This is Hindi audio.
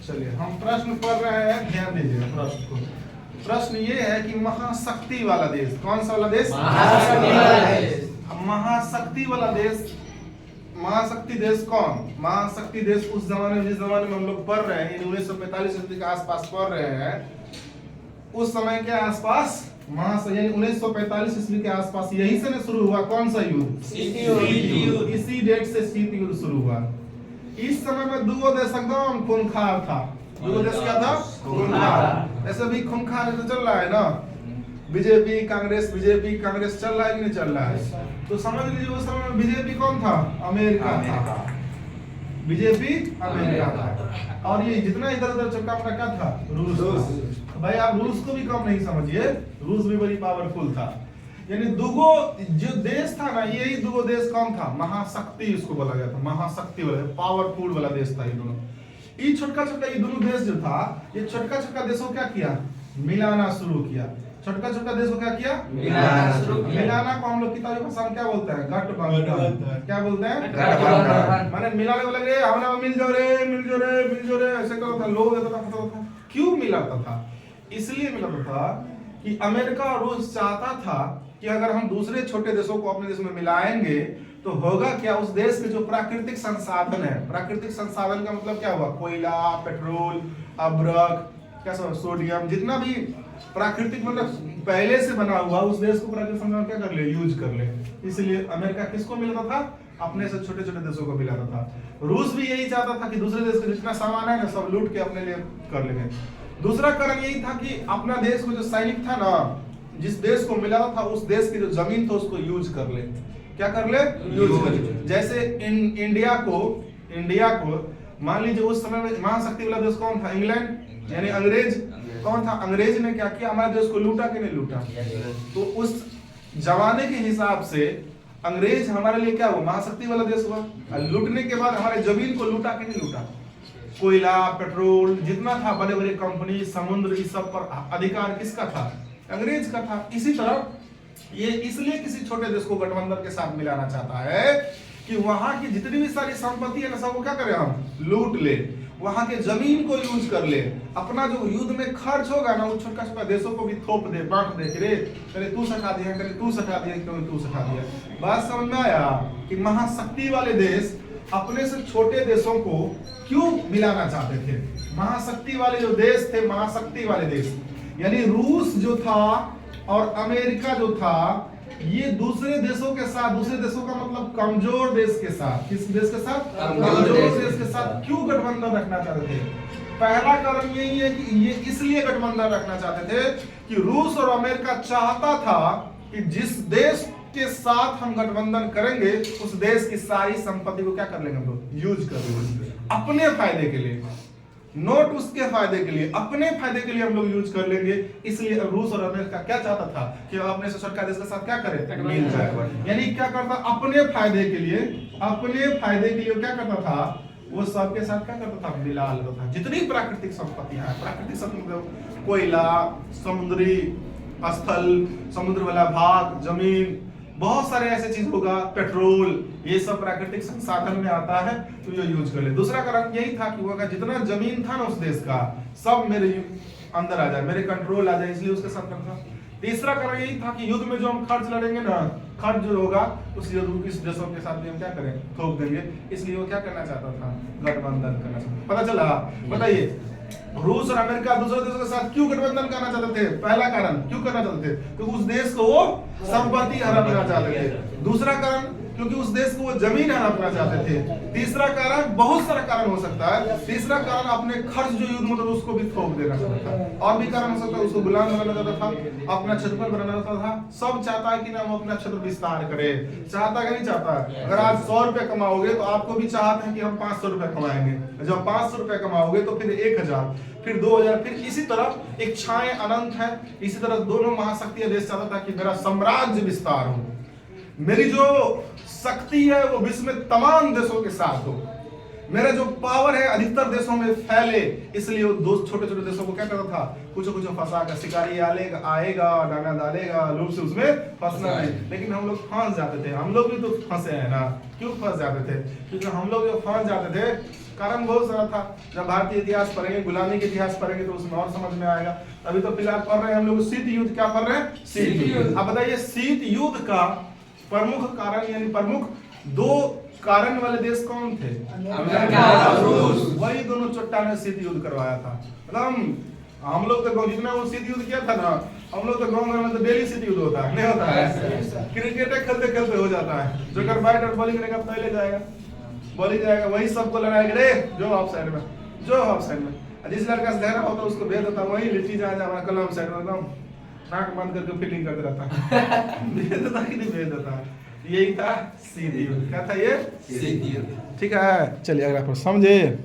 चलिए हम प्रश्न पढ़ रहे हैं, ध्यान दीजिए प्रश्न को। प्रश्न ये है कि महाशक्ति वाला देश कौन सा वाला देश? महाशक्ति वाला देश। महाशक्ति वाला देश। महाशक्ति देश कौन? महाशक्ति देश उस जमाने में, जिस जमाने में हम लोग पढ़ रहे हैं, 1945 ईस्वी के आसपास पढ़ रहे हैं, उस समय के आसपास यानी 1945 ईस्वी के आसपास यही से ना शुरू हुआ कौन सा युद्ध? शीत युद्ध। इसी डेट से शीत युद्ध शुरू हुआ। इस समय में दो देश एकदम खूंखार था। दो देश क्या था? खूंखार। ऐसे भी खूंखार तो चल रहा है ना, बीजेपी कांग्रेस चल रहा है कि नहीं चल रहा है? तो समझ लीजिए उस समय में बीजेपी कौन था? अमेरिका था। बीजेपी अमेरिका था। और ये जितना इधर उधर चक्का पटा क्या था? रूस। तो भाई आप रूस को भी कम नहीं समझिए, रूस भी बड़ी पावरफुल था। यानी दुगो जो देश था ना, यही दुगो देश कौन था? महाशक्ति इसको बोला गया था। महाशक्ति वाला, पावरफुल वाला देश था ये दोनों। ये छोटका छोटका ये दोनों देश जो था, ये छोटका छोटका देशों क्या किया? मिलाना शुरू किया। छोटका छोटका देश को क्या किया? मिलाना को हम लोग किताबी भाषा में क्या बोलते हैं? गठबंधन। क्या बोलते हैं? गठबंधन। माने मिलाने को लगे हमने मिल जाओ रे ऐसे करता था, लोग देता था। क्यों मिलाता था? इसलिए मिलाता था कि अमेरिका और रूस चाहता था कि अगर हम दूसरे छोटे देशों को अपने देश में मिलाएंगे तो होगा क्या, उस देश के जो प्राकृतिक संसाधन है, प्राकृतिक संसाधन का मतलब क्या हुआ? कोयला, पेट्रोल, अब्रक, क्या सब, सोडियम, जितना भी प्राकृतिक मतलब पहले से बना हुआ, उस देश को प्राकृतिक संसाधन क्या कर ले? यूज कर ले। इसलिए अमेरिका किसको मिलाता था? अपने से छोटे छोटे देशों को मिलाता था। रूस भी यही चाहता था कि दूसरे देश का जितना सामान है ना सब लूट के अपने लिए कर लेंगे। दूसरा कारण यही था कि अपना देश को जो सैनिक था ना, जिस देश को मिला था उस देश की जो जमीन था उसको यूज कर ले। क्या कर ले? यूज कर ले। जैसे इंडिया को मान लीजिए उस समय में महाशक्ति वाला देश कौन था? इंग्लैंड, यानी अंग्रेज कौन था? अंग्रेज ने क्या किया? हमारे देश को लूटा कि नहीं लूटा? तो उस जमाने के हिसाब से अंग्रेज हमारे लिए क्या हुआ? महाशक्ति वाला देश हुआ। लूटने के बाद हमारे जमीन को लूटा कि नहीं लूटा? कोयला, पेट्रोल जितना था, बड़े बड़े कंपनी, समुद्र, इस सब पर अधिकार किसका था? अंग्रेज का था। इसी तरह ये इसलिए किसी छोटे देश को गठबंधन के साथ मिलाना चाहता है कि वहां की जितनी भी सारी संपत्ति है ना सबको क्या करें? हम लूट ले, वहां के जमीन को यूज कर ले, अपना जो युद्ध में खर्च होगा ना वो छोटा छोटा देशों को भी थोप दे, बांट दे। रे करे तू सटा दिया, करे तू सटा दिया, क्यों तू सटा दिया। बात समझ में आया कि महाशक्ति वाले देश अपने से छोटे देशों को क्यों मिलाना चाहते थे? महाशक्ति वाले जो देश थे, महाशक्ति वाले देश यानी रूस जो था और अमेरिका जो था, ये दूसरे देशों के साथ, दूसरे देशों का मतलब कमजोर देश के साथ, किस देश के साथ? कमजोर देश के साथ क्यों गठबंधन रखना चाहते थे? पहला कारण यही है कि ये इसलिए गठबंधन रखना चाहते थे कि रूस और अमेरिका चाहता था कि जिस देश के साथ हम गठबंधन करेंगे उस देश की सारी संपत्ति को क्या कर लेंगे? हम लोग यूज कर लेंगे अपने फायदे के लिए, नोट उसके फायदे के लिए, अपने फायदे के लिए हम लोग यूज कर लेंगे। इसलिए रूस और अमेरिका क्या चाहता था कि अपने से छोटा देश के साथ क्या करे? मिल जाए। यानी क्या करता? अपने फायदे के लिए क्या करता था? वो सबके साथ क्या करता था? मिला लेता था। जितनी प्राकृतिक संपत्तियां हैं, प्राकृतिक संपत्ति, कोयला, समुद्री स्थल, समुद्र वाला भाग, जमीन, बहुत सारे ऐसे चीज होगा, पेट्रोल, ये सब प्राकृतिक संसाधन में आता है तो ये यूज कर ले। दूसरा कारण यही था कि वो अगर जितना जमीन था ना उस देश का सब मेरे अंदर आ जाए, मेरे कंट्रोल आ जाए, इसलिए उसके साथ करता। तीसरा कारण यही था कि युद्ध में जो हम खर्च लड़ेंगे ना, खर्च जो होगा उस देशों के साथ भी हम क्या करें? थोप देंगे। इसलिए वो क्या करना चाहता था? गठबंधन करना चाहता। पता चला? बताइए रूस और अमेरिका दूसरे देशों के साथ क्यों गठबंधन करना चाहते थे? पहला कारण क्यों करना चाहते थे? क्योंकि उस देश को वो संपत्ति हड़पना चाहते थे। दूसरा कारण क्योंकि उस देश को वो जमीन हड़पना चाहते थे। तीसरा कारण, बहुत सारा कारण हो सकता है, तीसरा कारण अपने खर्च जो युद्ध में उसको भी थोप देना चाहता था। और भी कारण हो सकता है, उसको गुलाम बनाना चाहता था, अपना क्षेत्रफल बनाना चाहता था। सब चाहता है कि ना वो अपना क्षेत्र विस्तार करे। चाहता कि नहीं चाहता? अगर आज 100 रुपए कमाओगे तो आपको भी चाहता है कि हम 500 रुपए कमाएंगे। जब 500 रुपए कमाओगे तो फिर 1000, फिर 2000, फिर इसी तरह इच्छाएं अनंत है। इसी तरह दोनों महाशक्ति देश चाहता था कि मेरा साम्राज्य विस्तार हो, मेरी जो शक्ति है वो विश्व में तमाम देशों के साथ हो, मेरा जो पावर है अधिकतर देशों में फैले। इसलिए वो दो छोटे छोटे देशों को क्या करता था? कुछ फंसा कर, शिकारी आएगा डाना डालेगा, लोग से उसमें फंसना नहीं। लेकिन हम लोग फंस जाते थे। हम लोग भी तो फंसे हैं ना। क्यों फंस जाते थे? क्योंकि हम लोग जो फंस जाते थे कारण बहुत सारा था। जब भारतीय इतिहास पढ़ेंगे, गुलामी के इतिहास पढ़ेंगे तो उसमें और समझ में आएगा। अभी तो फिलहाल पढ़ रहे हैं हम लोग शीत युद्ध। क्या पढ़ रहे हैं? शीत युद्ध। अब बताइए शीत युद्ध का प्रमुख कारण यानी प्रमुख दो कारण वाले देश कौन थे? अमेरिका और रूस। वही दोनों चट्टा ने शीत युद्ध करवाया था। मतलब हम लोग तो जितना वो शीत युद्ध किया था ना, हम लोग तो गाँव में तो डेली शीत युद्ध होता है, नहीं होता है? क्रिकेट खेलते खेलते हो जाता है, जो कर बैट और बॉलिंग करेगा पहले जाएगा, बॉलिंग जाएगा, वही सबको लड़ाएगा, रे जो ऑफ साइड में, जो ऑफ साइड में। जिस लड़का से धैर्य होता है उसको भेज देता, वही लिट्टी जा हमारा कलम साइड में एकदम नाक बंद करके फील्डिंग करते रहता है। भेज देता कि नहीं भेज देता। यही था शीत युद्ध। क्या था ये? शीत युद्ध। ठीक है, चलिए अगला प्रश्न समझे।